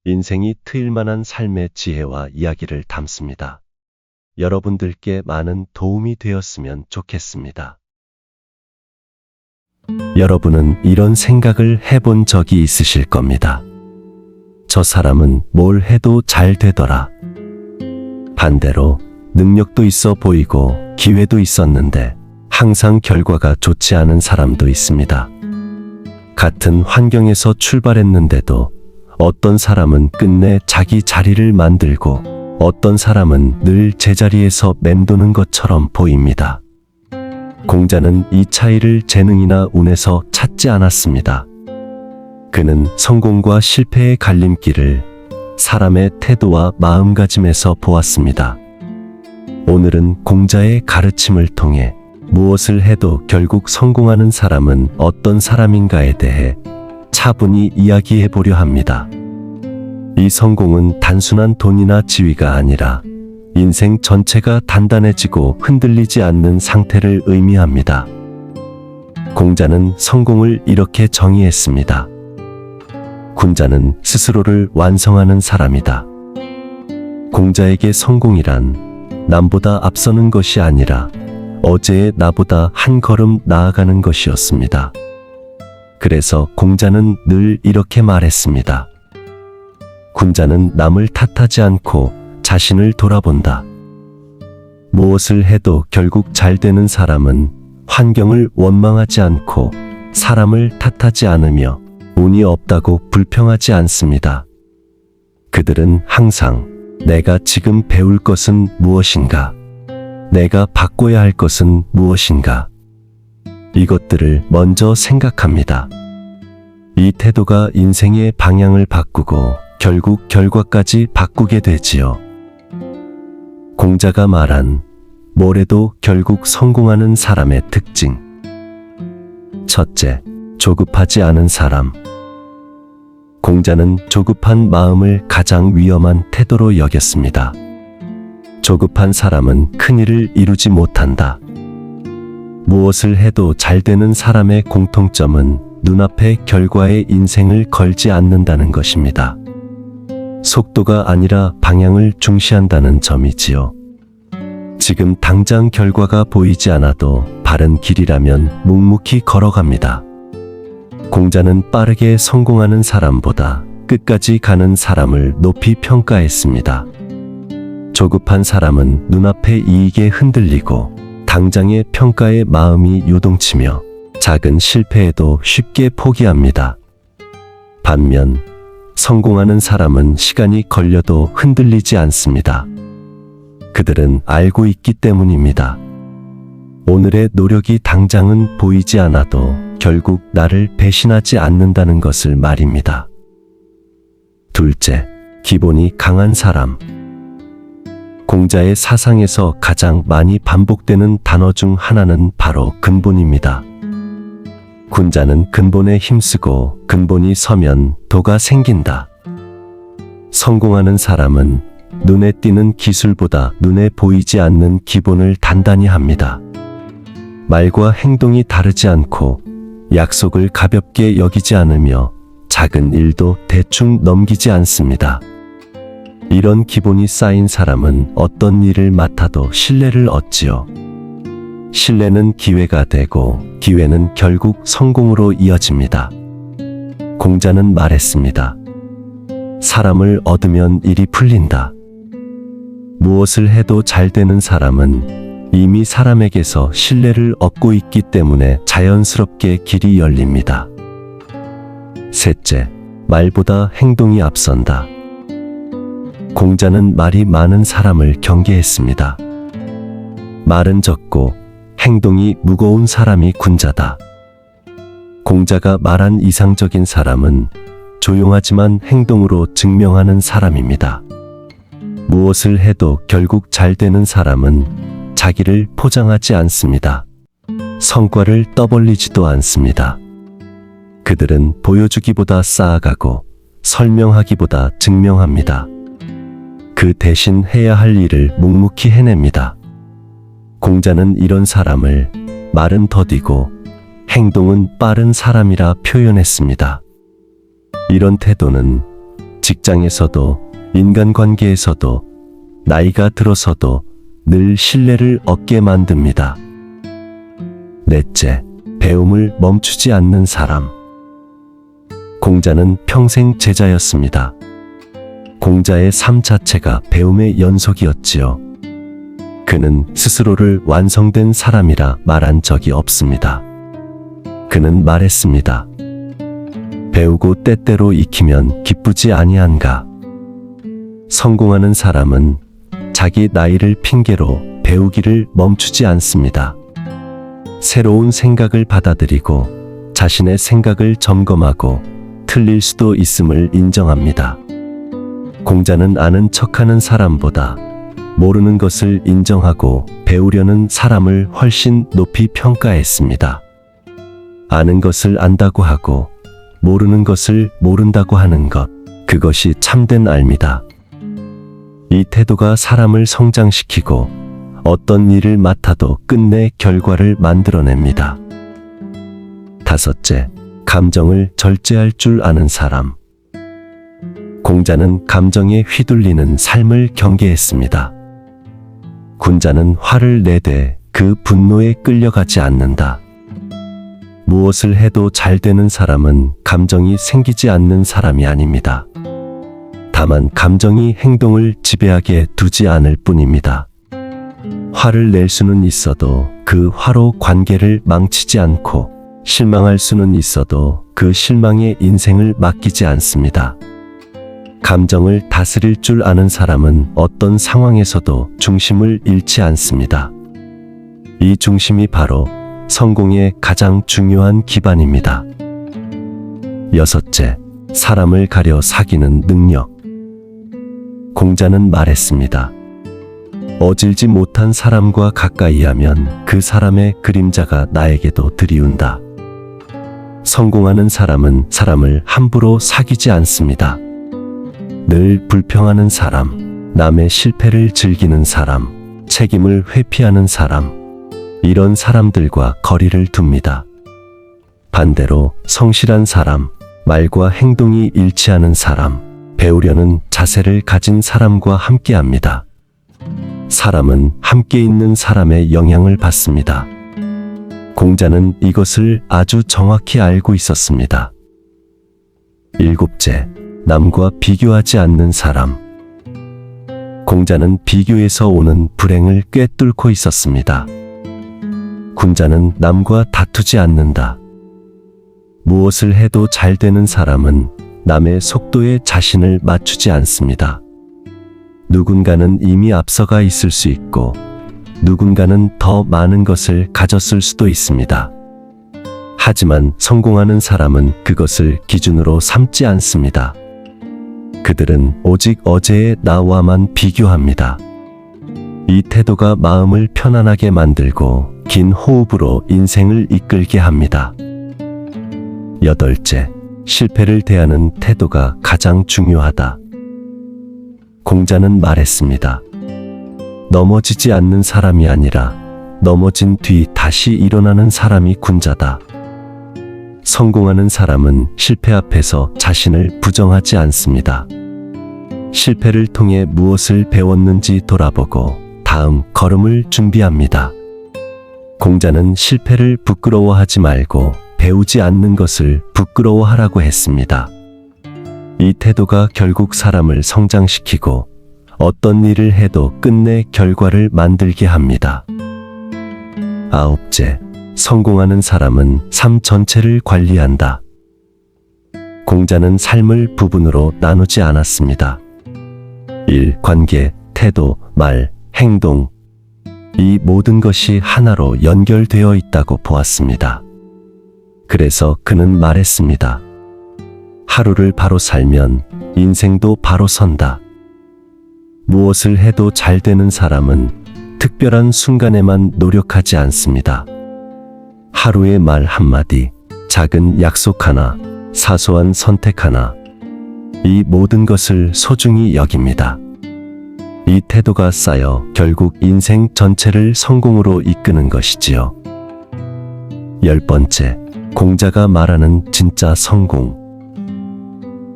인생이 트일 만한 삶의 지혜와 이야기를 담습니다. 여러분들께 많은 도움이 되었으면 좋겠습니다. 여러분은 이런 생각을 해본 적이 있으실 겁니다. 저 사람은 뭘 해도 잘 되더라. 반대로 능력도 있어 보이고 기회도 있었는데 항상 결과가 좋지 않은 사람도 있습니다. 같은 환경에서 출발했는데도 어떤 사람은 끝내 자기 자리를 만들고 어떤 사람은 늘 제자리에서 맴도는 것처럼 보입니다. 공자는 이 차이를 재능이나 운에서 찾지 않았습니다. 그는 성공과 실패의 갈림길을 사람의 태도와 마음가짐에서 보았습니다. 오늘은 공자의 가르침을 통해 무엇을 해도 결국 성공하는 사람은 어떤 사람인가에 대해 차분히 이야기해 보려 합니다. 이 성공은 단순한 돈이나 지위가 아니라 인생 전체가 단단해지고 흔들리지 않는 상태를 의미합니다. 공자는 성공을 이렇게 정의했습니다. 군자는 스스로를 완성하는 사람이다. 공자에게 성공이란 남보다 앞서는 것이 아니라 어제의 나보다 한 걸음 나아가는 것이었습니다. 그래서 공자는 늘 이렇게 말했습니다. 군자는 남을 탓하지 않고 자신을 돌아본다. 무엇을 해도 결국 잘 되는 사람은 환경을 원망하지 않고 사람을 탓하지 않으며 운이 없다고 불평하지 않습니다. 그들은 항상 내가 지금 배울 것은 무엇인가? 내가 바꿔야 할 것은 무엇인가? 이것들을 먼저 생각합니다. 이 태도가 인생의 방향을 바꾸고 결국 결과까지 바꾸게 되지요. 공자가 말한 뭐래도 결국 성공하는 사람의 특징. 첫째, 조급하지 않은 사람. 공자는 조급한 마음을 가장 위험한 태도로 여겼습니다. 조급한 사람은 큰일을 이루지 못한다. 무엇을 해도 잘 되는 사람의 공통점은 눈앞의 결과에 인생을 걸지 않는다는 것입니다. 속도가 아니라 방향을 중시한다는 점이지요. 지금 당장 결과가 보이지 않아도 바른 길이라면 묵묵히 걸어갑니다. 공자는 빠르게 성공하는 사람보다 끝까지 가는 사람을 높이 평가했습니다. 조급한 사람은 눈앞의 이익에 흔들리고 당장의 평가에 마음이 요동치며 작은 실패에도 쉽게 포기합니다. 반면 성공하는 사람은 시간이 걸려도 흔들리지 않습니다. 그들은 알고 있기 때문입니다. 오늘의 노력이 당장은 보이지 않아도 결국 나를 배신하지 않는다는 것을 말입니다. 둘째, 기본이 강한 사람. 공자의 사상에서 가장 많이 반복되는 단어 중 하나는 바로 근본입니다. 군자는 근본에 힘쓰고 근본이 서면 도가 생긴다. 성공하는 사람은 눈에 띄는 기술보다 눈에 보이지 않는 기본을 단단히 합니다. 말과 행동이 다르지 않고 약속을 가볍게 여기지 않으며 작은 일도 대충 넘기지 않습니다. 이런 기본이 쌓인 사람은 어떤 일을 맡아도 신뢰를 얻지요. 신뢰는 기회가 되고 기회는 결국 성공으로 이어집니다. 공자는 말했습니다. 사람을 얻으면 일이 풀린다. 무엇을 해도 잘 되는 사람은 이미 사람에게서 신뢰를 얻고 있기 때문에 자연스럽게 길이 열립니다. 셋째, 말보다 행동이 앞선다. 공자는 말이 많은 사람을 경계했습니다. 말은 적고 행동이 무거운 사람이 군자다. 공자가 말한 이상적인 사람은 조용하지만 행동으로 증명하는 사람입니다. 무엇을 해도 결국 잘 되는 사람은 자기를 포장하지 않습니다. 성과를 떠벌리지도 않습니다. 그들은 보여주기보다 쌓아가고 설명하기보다 증명합니다. 그 대신 해야 할 일을 묵묵히 해냅니다. 공자는 이런 사람을 말은 더디고 행동은 빠른 사람이라 표현했습니다. 이런 태도는 직장에서도 인간관계에서도 나이가 들어서도 늘 신뢰를 얻게 만듭니다. 넷째, 배움을 멈추지 않는 사람. 공자는 평생 제자였습니다. 공자의 삶 자체가 배움의 연속이었지요. 그는 스스로를 완성된 사람이라 말한 적이 없습니다. 그는 말했습니다. 배우고 때때로 익히면 기쁘지 아니한가. 성공하는 사람은 자기 나이를 핑계로 배우기를 멈추지 않습니다. 새로운 생각을 받아들이고 자신의 생각을 점검하고 틀릴 수도 있음을 인정합니다. 공자는 아는 척하는 사람보다 모르는 것을 인정하고 배우려는 사람을 훨씬 높이 평가했습니다. 아는 것을 안다고 하고 모르는 것을 모른다고 하는 것, 그것이 참된 알미다. 이 태도가 사람을 성장시키고 어떤 일을 맡아도 끝내 결과를 만들어냅니다. 다섯째, 감정을 절제할 줄 아는 사람. 공자는 감정에 휘둘리는 삶을 경계했습니다. 군자는 화를 내되 그 분노에 끌려가지 않는다. 무엇을 해도 잘 되는 사람은 감정이 생기지 않는 사람이 아닙니다. 다만 감정이 행동을 지배하게 두지 않을 뿐입니다. 화를 낼 수는 있어도 그 화로 관계를 망치지 않고 실망할 수는 있어도 그 실망에 인생을 맡기지 않습니다. 감정을 다스릴 줄 아는 사람은 어떤 상황에서도 중심을 잃지 않습니다. 이 중심이 바로 성공의 가장 중요한 기반입니다. 여섯째, 사람을 가려 사귀는 능력. 공자는 말했습니다. 어질지 못한 사람과 가까이 하면 그 사람의 그림자가 나에게도 들이운다. 성공하는 사람은 사람을 함부로 사귀지 않습니다. 늘 불평하는 사람, 남의 실패를 즐기는 사람, 책임을 회피하는 사람, 이런 사람들과 거리를 둡니다. 반대로 성실한 사람, 말과 행동이 일치하는 사람, 배우려는 자세를 가진 사람과 함께합니다. 사람은 함께 있는 사람의 영향을 받습니다. 공자는 이것을 아주 정확히 알고 있었습니다. 일곱째, 남과 비교하지 않는 사람. 공자는 비교에서 오는 불행을 꿰뚫고 있었습니다. 군자는 남과 다투지 않는다. 무엇을 해도 잘 되는 사람은 남의 속도에 자신을 맞추지 않습니다. 누군가는 이미 앞서가 있을 수 있고 누군가는 더 많은 것을 가졌을 수도 있습니다. 하지만 성공하는 사람은 그것을 기준으로 삼지 않습니다. 그들은 오직 어제의 나와만 비교합니다. 이 태도가 마음을 편안하게 만들고 긴 호흡으로 인생을 이끌게 합니다. 여덟째, 실패를 대하는 태도가 가장 중요하다. 공자는 말했습니다. 넘어지지 않는 사람이 아니라 넘어진 뒤 다시 일어나는 사람이 군자다. 성공하는 사람은 실패 앞에서 자신을 부정하지 않습니다. 실패를 통해 무엇을 배웠는지 돌아보고 다음 걸음을 준비합니다. 공자는 실패를 부끄러워하지 말고 배우지 않는 것을 부끄러워하라고 했습니다. 이 태도가 결국 사람을 성장시키고 어떤 일을 해도 끝내 결과를 만들게 합니다. 아홉째, 성공하는 사람은 삶 전체를 관리한다. 공자는 삶을 부분으로 나누지 않았습니다. 일, 관계, 태도, 말, 행동, 이 모든 것이 하나로 연결되어 있다고 보았습니다. 그래서 그는 말했습니다. 하루를 바로 살면 인생도 바로 선다. 무엇을 해도 잘 되는 사람은 특별한 순간에만 노력하지 않습니다. 하루의 말 한마디, 작은 약속 하나, 사소한 선택 하나, 이 모든 것을 소중히 여깁니다. 이 태도가 쌓여 결국 인생 전체를 성공으로 이끄는 것이지요. 10번째, 공자가 말하는 진짜 성공.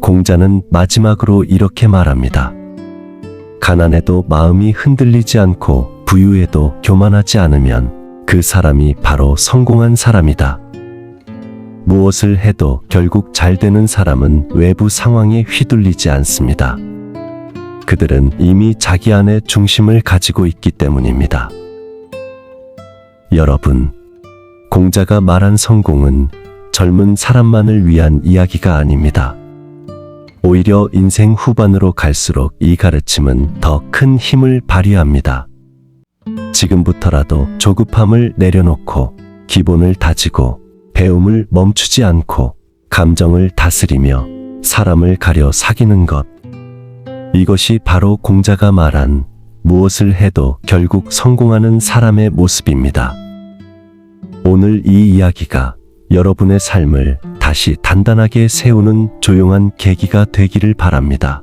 공자는 마지막으로 이렇게 말합니다. 가난해도 마음이 흔들리지 않고 부유해도 교만하지 않으면 그 사람이 바로 성공한 사람이다. 무엇을 해도 결국 잘 되는 사람은 외부 상황에 휘둘리지 않습니다. 그들은 이미 자기 안에 중심을 가지고 있기 때문입니다. 여러분, 공자가 말한 성공은 젊은 사람만을 위한 이야기가 아닙니다. 오히려 인생 후반으로 갈수록 이 가르침은 더 큰 힘을 발휘합니다. 지금부터라도 조급함을 내려놓고 기본을 다지고 배움을 멈추지 않고 감정을 다스리며 사람을 가려 사귀는 것. 이것이 바로 공자가 말한 무엇을 해도 결국 성공하는 사람의 모습입니다. 오늘 이 이야기가 여러분의 삶을 다시 단단하게 세우는 조용한 계기가 되기를 바랍니다.